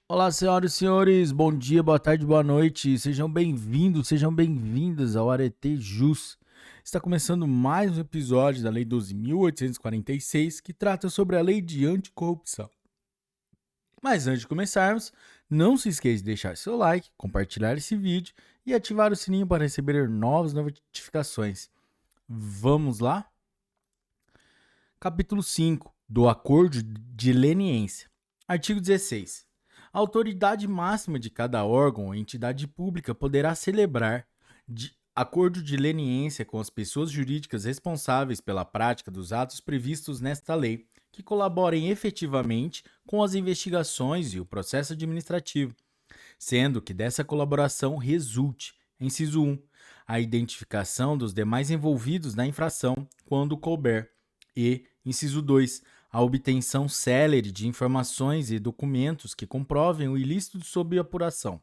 Olá, senhoras e senhores, bom dia, boa tarde, boa noite, sejam bem-vindos, sejam bem-vindas ao Arete Jus. Está começando mais um episódio da Lei 12.846, que trata sobre a Lei de Anticorrupção. Mas antes de começarmos, não se esqueça de deixar seu like, compartilhar esse vídeo e ativar o sininho para receber novas notificações. Vamos lá? Capítulo 5 do Acordo de Leniência. Artigo 16. A autoridade máxima de cada órgão ou entidade pública poderá celebrar acordo de leniência com as pessoas jurídicas responsáveis pela prática dos atos previstos nesta lei, que colaborem efetivamente com as investigações e o processo administrativo, sendo que dessa colaboração resulte, inciso 1, a identificação dos demais envolvidos na infração, quando couber, e, inciso 2, a obtenção célere de informações e documentos que comprovem o ilícito sob apuração.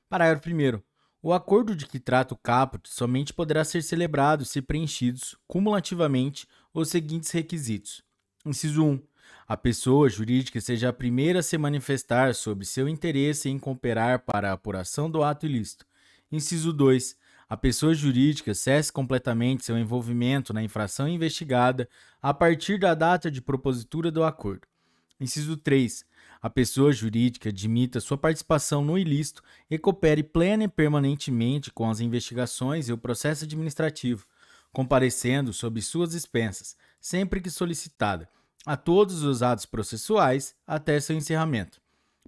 Parágrafo 1º. O acordo de que trata o caput somente poderá ser celebrado se preenchidos, cumulativamente, os seguintes requisitos. Inciso 1. A pessoa jurídica seja a primeira a se manifestar sobre seu interesse em cooperar para a apuração do ato ilícito. Inciso 2. A pessoa jurídica cesse completamente seu envolvimento na infração investigada a partir da data de propositura do acordo. Inciso 3. A pessoa jurídica admita sua participação no ilícito e coopere plena e permanentemente com as investigações e o processo administrativo, comparecendo sob suas expensas, sempre que solicitada, a todos os atos processuais até seu encerramento.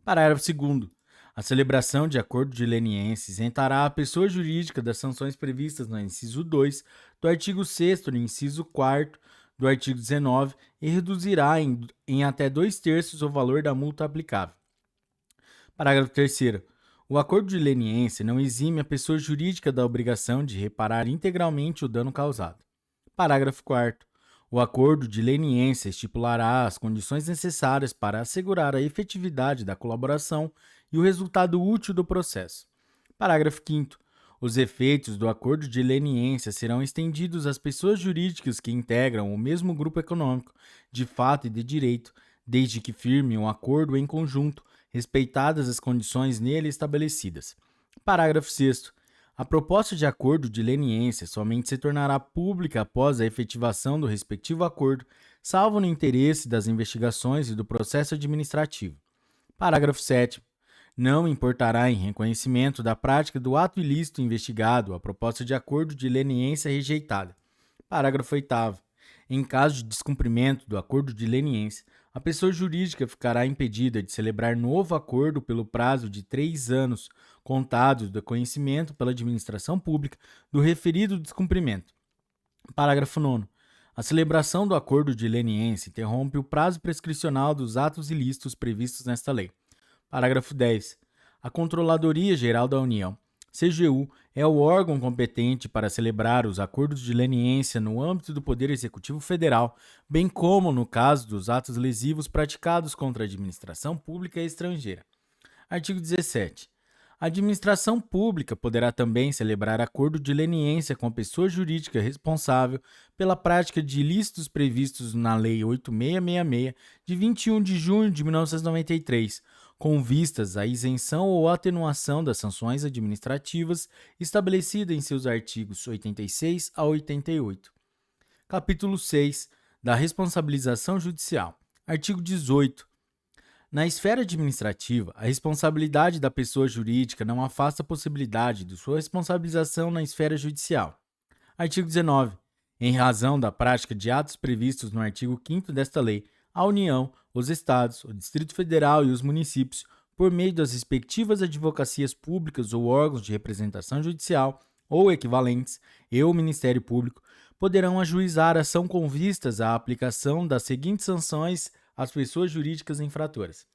Parágrafo 2º. A celebração de acordo de leniência isentará a pessoa jurídica das sanções previstas no inciso 2 do artigo 6º e inciso 4º do artigo 19 e reduzirá em até 2/3 o valor da multa aplicável. Parágrafo 3º. O acordo de leniência não exime a pessoa jurídica da obrigação de reparar integralmente o dano causado. Parágrafo 4º. O acordo de leniência estipulará as condições necessárias para assegurar a efetividade da colaboração e o resultado útil do processo. Parágrafo 5º. Os efeitos do acordo de leniência serão estendidos às pessoas jurídicas que integram o mesmo grupo econômico, de fato e de direito, desde que firmem um acordo em conjunto, respeitadas as condições nele estabelecidas. Parágrafo 6º. A proposta de acordo de leniência somente se tornará pública após a efetivação do respectivo acordo, salvo no interesse das investigações e do processo administrativo. Parágrafo 7º. Não importará em reconhecimento da prática do ato ilícito investigado a proposta de acordo de leniência rejeitada. Parágrafo 8º. Em caso de descumprimento do acordo de leniência, a pessoa jurídica ficará impedida de celebrar novo acordo pelo prazo de 3 anos, contados do conhecimento pela administração pública do referido descumprimento. Parágrafo 9º. A celebração do acordo de leniência interrompe o prazo prescricional dos atos ilícitos previstos nesta lei. Parágrafo 10. A Controladoria Geral da União, CGU, é o órgão competente para celebrar os acordos de leniência no âmbito do Poder Executivo Federal, bem como no caso dos atos lesivos praticados contra a administração pública estrangeira. Artigo 17. A administração pública poderá também celebrar acordo de leniência com a pessoa jurídica responsável pela prática de ilícitos previstos na Lei 8666, de 21 de junho de 1993, com vistas à isenção ou atenuação das sanções administrativas estabelecidas em seus artigos 86 a 88. Capítulo 6 da Responsabilização Judicial. Artigo 18. Na esfera administrativa, a responsabilidade da pessoa jurídica não afasta a possibilidade de sua responsabilização na esfera judicial. Artigo 19. Em razão da prática de atos previstos no artigo 5º desta lei, a União, os Estados, o Distrito Federal e os municípios, por meio das respectivas advocacias públicas ou órgãos de representação judicial ou equivalentes, e o Ministério Público, poderão ajuizar ação com vistas à aplicação das seguintes sanções às pessoas jurídicas infratoras.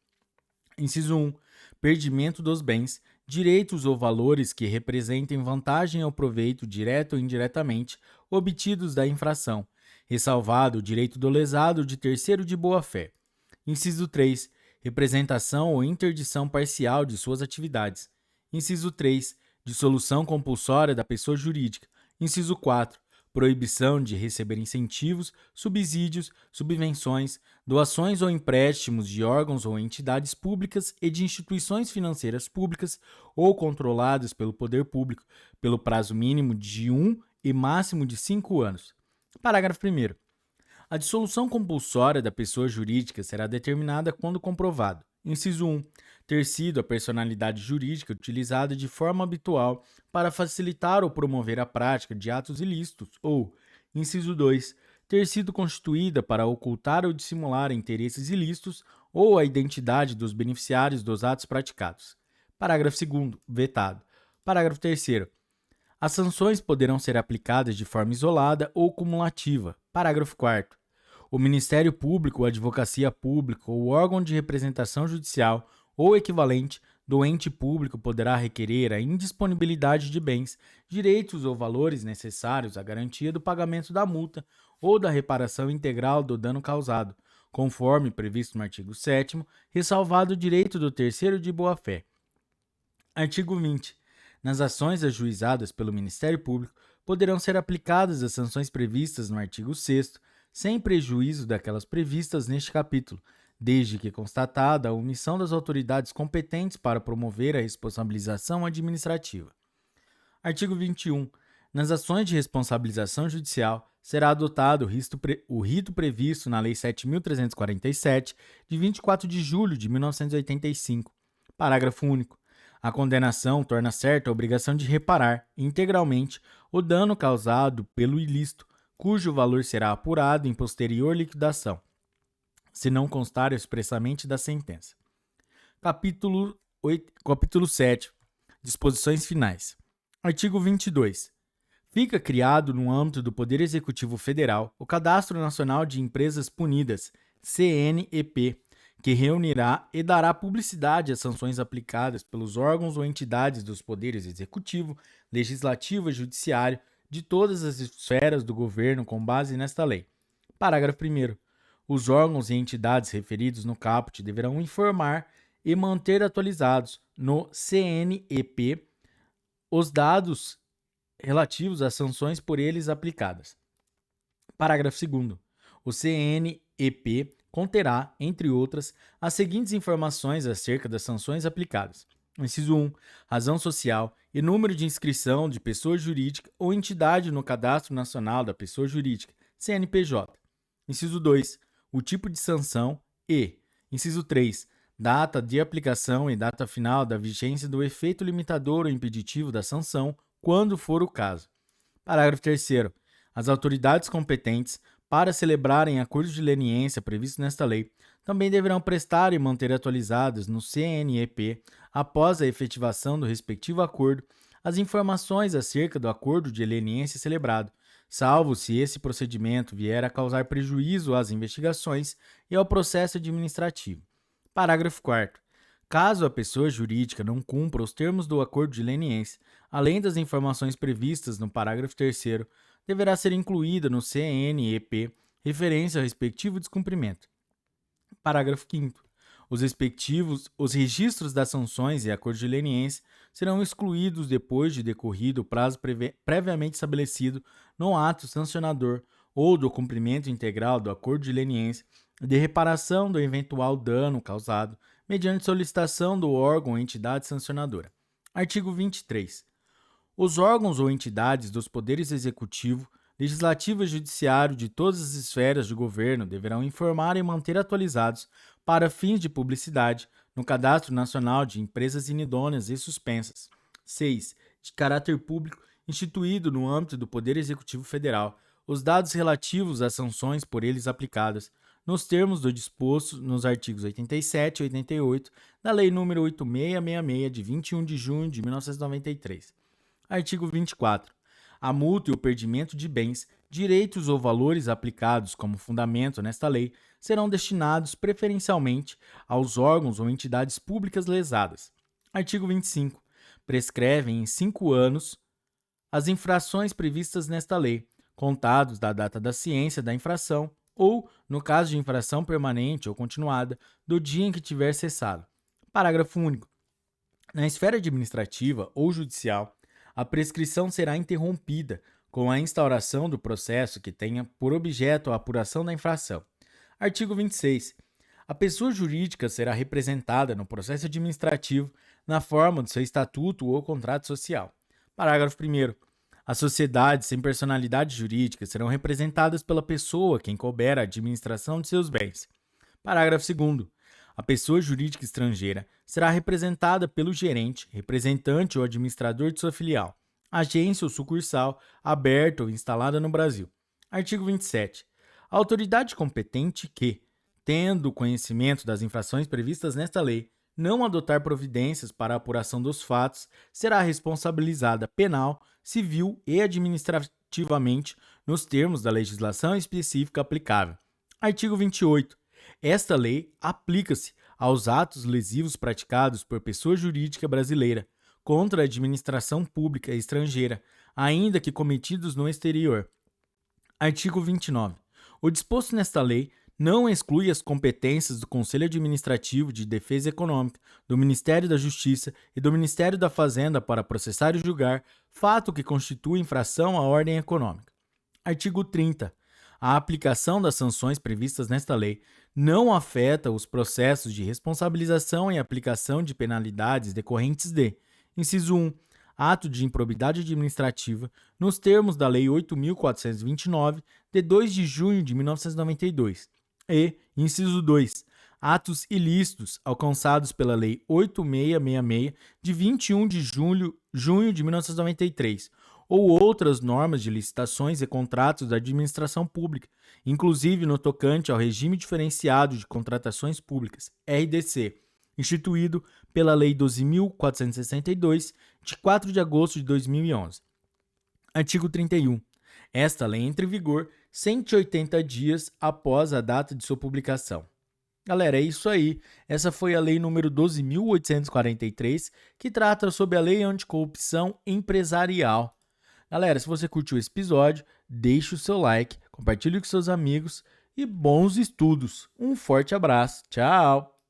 Inciso 1. Perdimento dos bens, direitos ou valores que representem vantagem ou proveito, direto ou indiretamente, obtidos da infração, ressalvado o direito do lesado de terceiro de boa-fé. Inciso 3. Representação ou interdição parcial de suas atividades. Inciso 3. Dissolução compulsória da pessoa jurídica. Inciso 4. proibição de receber incentivos, subsídios, subvenções, doações ou empréstimos de órgãos ou entidades públicas e de instituições financeiras públicas ou controladas pelo poder público, pelo prazo mínimo de 1 e máximo de 5 anos. Parágrafo 1º. A dissolução compulsória da pessoa jurídica será determinada quando comprovado: inciso 1. Ter sido a personalidade jurídica utilizada de forma habitual para facilitar ou promover a prática de atos ilícitos, ou, inciso 2. Ter sido constituída para ocultar ou dissimular interesses ilícitos ou a identidade dos beneficiários dos atos praticados. Parágrafo 2º. Vetado. Parágrafo 3º. As sanções poderão ser aplicadas de forma isolada ou cumulativa. Parágrafo 4º. O Ministério Público, a Advocacia Pública ou órgão de representação judicial ou equivalente do ente público poderá requerer a indisponibilidade de bens, direitos ou valores necessários à garantia do pagamento da multa ou da reparação integral do dano causado, conforme previsto no artigo 7º, ressalvado o direito do terceiro de boa-fé. Artigo 20. Nas ações ajuizadas pelo Ministério Público, poderão ser aplicadas as sanções previstas no artigo 6º, sem prejuízo daquelas previstas neste capítulo, desde que constatada a omissão das autoridades competentes para promover a responsabilização administrativa. Artigo 21. Nas ações de responsabilização judicial, será adotado o rito previsto na Lei 7.347, de 24 de julho de 1985. Parágrafo único. A condenação torna certa a obrigação de reparar, integralmente, o dano causado pelo ilícito, cujo valor será apurado em posterior liquidação, se não constar expressamente da sentença. Capítulo 7. Disposições finais. Artigo 22. Fica criado, no âmbito do Poder Executivo Federal, o Cadastro Nacional de Empresas Punidas, CNEP, que reunirá e dará publicidade às sanções aplicadas pelos órgãos ou entidades dos poderes executivo, legislativo e judiciário de todas as esferas do governo com base nesta lei. Parágrafo 1º. Os órgãos e entidades referidos no caput deverão informar e manter atualizados no CNEP os dados relativos às sanções por eles aplicadas. Parágrafo 2º. O CNEP conterá, entre outras, as seguintes informações acerca das sanções aplicadas. Inciso 1. Razão social e número de inscrição de pessoa jurídica ou entidade no Cadastro Nacional da Pessoa Jurídica, CNPJ. Inciso 2. O tipo de sanção e, inciso 3, data de aplicação e data final da vigência do efeito limitador ou impeditivo da sanção, quando for o caso. Parágrafo 3º. As autoridades competentes para celebrarem acordos de leniência previstos nesta lei, também deverão prestar e manter atualizados no CNEP, após a efetivação do respectivo acordo, as informações acerca do acordo de leniência celebrado, salvo se esse procedimento vier a causar prejuízo às investigações e ao processo administrativo. Parágrafo 4º. Caso a pessoa jurídica não cumpra os termos do acordo de leniência, além das informações previstas no parágrafo 3º, deverá ser incluída no CNEP referência ao respectivo descumprimento. Parágrafo 5º. Os registros das sanções e acordos de leniência serão excluídos depois de decorrido o prazo previamente estabelecido no ato sancionador ou do cumprimento integral do acordo de leniência de reparação do eventual dano causado mediante solicitação do órgão ou entidade sancionadora. Artigo 23. Os órgãos ou entidades dos poderes executivo, legislativo e judiciário de todas as esferas do governo deverão informar e manter atualizados, para fins de publicidade, no Cadastro Nacional de Empresas Inidôneas e Suspensas. 6. De caráter público, instituído no âmbito do Poder Executivo Federal, os dados relativos às sanções por eles aplicadas, nos termos do disposto nos artigos 87 e 88 da Lei nº 8666, de 21 de junho de 1993. Artigo 24. A multa e o perdimento de bens, direitos ou valores aplicados como fundamento nesta lei serão destinados preferencialmente aos órgãos ou entidades públicas lesadas. Artigo 25. Prescrevem em 5 anos as infrações previstas nesta lei, contados da data da ciência da infração ou, no caso de infração permanente ou continuada, do dia em que tiver cessado. Parágrafo único. Na esfera administrativa ou judicial, a prescrição será interrompida com a instauração do processo que tenha por objeto a apuração da infração. Artigo 26. A pessoa jurídica será representada no processo administrativo na forma do seu estatuto ou contrato social. Parágrafo 1º. As sociedades sem personalidade jurídica serão representadas pela pessoa quem couber a administração de seus bens. Parágrafo 2º. A pessoa jurídica estrangeira será representada pelo gerente, representante ou administrador de sua filial, agência ou sucursal aberta ou instalada no Brasil. Artigo 27. A autoridade competente que, tendo conhecimento das infrações previstas nesta lei, não adotar providências para a apuração dos fatos, será responsabilizada penal, civil e administrativamente nos termos da legislação específica aplicável. Artigo 28. Esta lei aplica-se aos atos lesivos praticados por pessoa jurídica brasileira contra a administração pública estrangeira, ainda que cometidos no exterior. Artigo 29. O disposto nesta lei não exclui as competências do Conselho Administrativo de Defesa Econômica, do Ministério da Justiça e do Ministério da Fazenda para processar e julgar fato que constitui infração à ordem econômica. Artigo 30. A aplicação das sanções previstas nesta lei não afeta os processos de responsabilização e aplicação de penalidades decorrentes de: inciso 1. Ato de improbidade administrativa, nos termos da Lei 8.429, de 2 de junho de 1992. E, inciso 2. Atos ilícitos alcançados pela Lei 8666, de 21 de junho de 1993, ou outras normas de licitações e contratos da administração pública, inclusive no tocante ao regime diferenciado de contratações públicas, RDC, instituído pela Lei 12.462, de 4 de agosto de 2011. Artigo 31. Esta lei entra em vigor 180 dias após a data de sua publicação. Galera, é isso aí. Essa foi a lei número 12.843, que trata sobre a lei anticorrupção empresarial. Galera, se você curtiu esse episódio, deixe o seu like, compartilhe com seus amigos e bons estudos. Um forte abraço. Tchau!